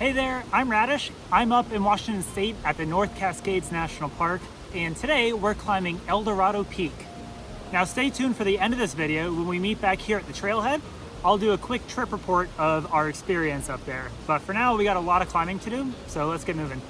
Hey there, I'm Radish. I'm up in Washington State at the North Cascades National Park, and today we're climbing Eldorado Peak. Now stay tuned for the end of this video. When we meet back here at the trailhead, I'll do a quick trip report of our experience up there. But for now, we got a lot of climbing to do, so let's get moving.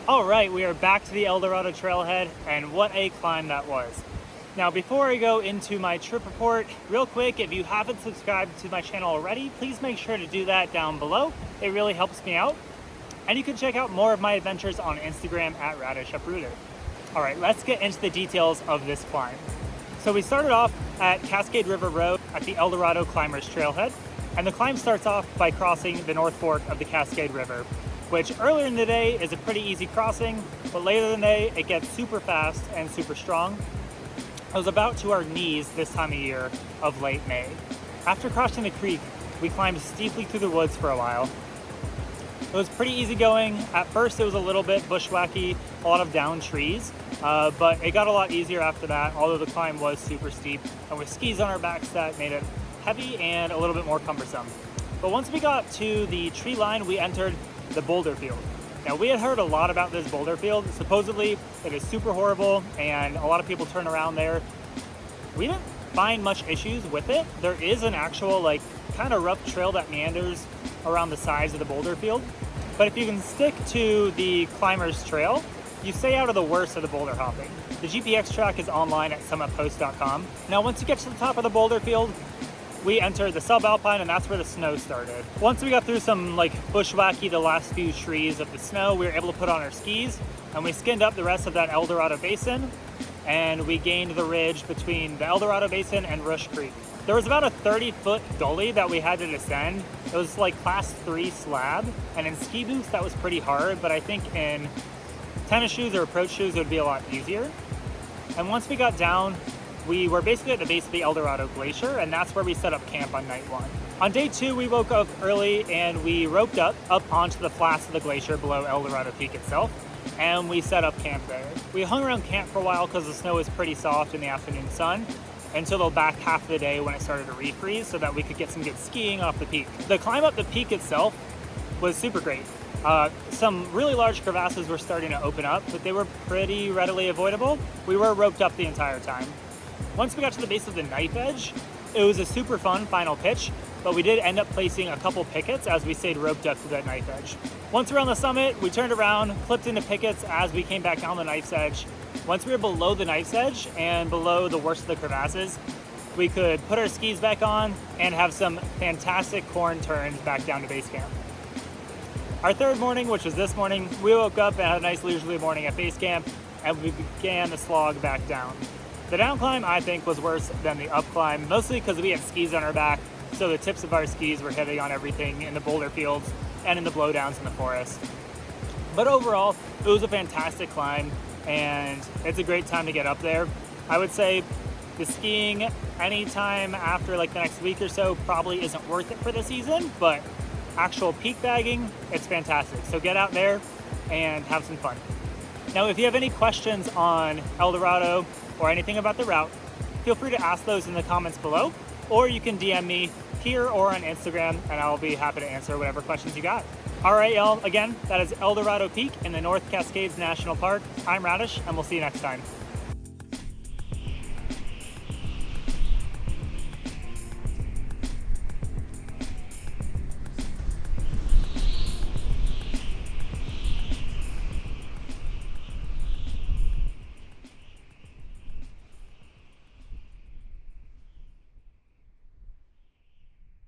All right, we are back to the Eldorado trailhead, and what a climb that was. Now, before I go into my trip report, real quick, if you haven't subscribed to my channel already, please make sure to do that down below. It really helps me out. And you can check out more of my adventures on Instagram at @RadishUpRooter. All right, let's get into the details of this climb. So we started off at Cascade River Road at the Eldorado Climbers Trailhead, and the climb starts off by crossing the North Fork of the Cascade River, which earlier in the day is a pretty easy crossing, but later in the day it gets super fast and super strong. It was about to our knees this time of year of late May. After crossing the creek, we climbed steeply through the woods for a while. It was pretty easy going. At first it was a little bit bushwhacky, a lot of downed trees, but it got a lot easier after that, although the climb was super steep, and with skis on our backs that made it heavy and a little bit more cumbersome. But once we got to the tree line, we entered the Boulder Field. Now, we had heard a lot about this Boulder Field. Supposedly it is super horrible and a lot of people turn around there. We didn't find much issues with it. There is an actual kind of rough trail that meanders around the sides of the Boulder Field. But if you can stick to the climber's trail, you stay out of the worst of the boulder hopping. The GPX track is online at summitpost.com. Now, once you get to the top of the Boulder Field, we entered the subalpine, and that's where the snow started. Once we got through some bushwhacky, the last few trees of the snow, we were able to put on our skis, and we skinned up the rest of that Eldorado Basin, and we gained the ridge between the Eldorado Basin and Roush Creek. There was about a 30-foot gully that we had to descend. It was class 3 slab, and in ski boots that was pretty hard, but I think in tennis shoes or approach shoes it would be a lot easier. And once we got down, we were basically at the base of the Eldorado Glacier, and that's where we set up camp on night 1. On day 2, we woke up early and we roped up onto the flats of the glacier below Eldorado Peak itself, and we set up camp there. We hung around camp for a while because the snow was pretty soft in the afternoon sun, until the back half of the day when it started to refreeze so that we could get some good skiing off the peak. The climb up the peak itself was super great. Some really large crevasses were starting to open up, but they were pretty readily avoidable. We were roped up the entire time. Once we got to the base of the knife edge, it was a super fun final pitch, but we did end up placing a couple pickets as we stayed roped up to that knife edge. Once we were on the summit, we turned around, clipped into pickets as we came back down the knife's edge. Once we were below the knife's edge and below the worst of the crevasses, we could put our skis back on and have some fantastic corn turns back down to base camp. Our third morning, which was this morning, we woke up and had a nice leisurely morning at base camp, and we began the slog back down. The down climb, I think, was worse than the up climb, mostly because we had skis on our back, so the tips of our skis were hitting on everything in the boulder fields and in the blowdowns in the forest. But overall, it was a fantastic climb, and it's a great time to get up there. I would say the skiing anytime after the next week or so probably isn't worth it for the season, but actual peak bagging, it's fantastic. So get out there and have some fun. Now, if you have any questions on Eldorado or anything about the route, feel free to ask those in the comments below, or you can DM me here or on Instagram, and I'll be happy to answer whatever questions you got. All right, y'all, again, that is Eldorado Peak in the North Cascades National Park. I'm Roush, and we'll see you next time.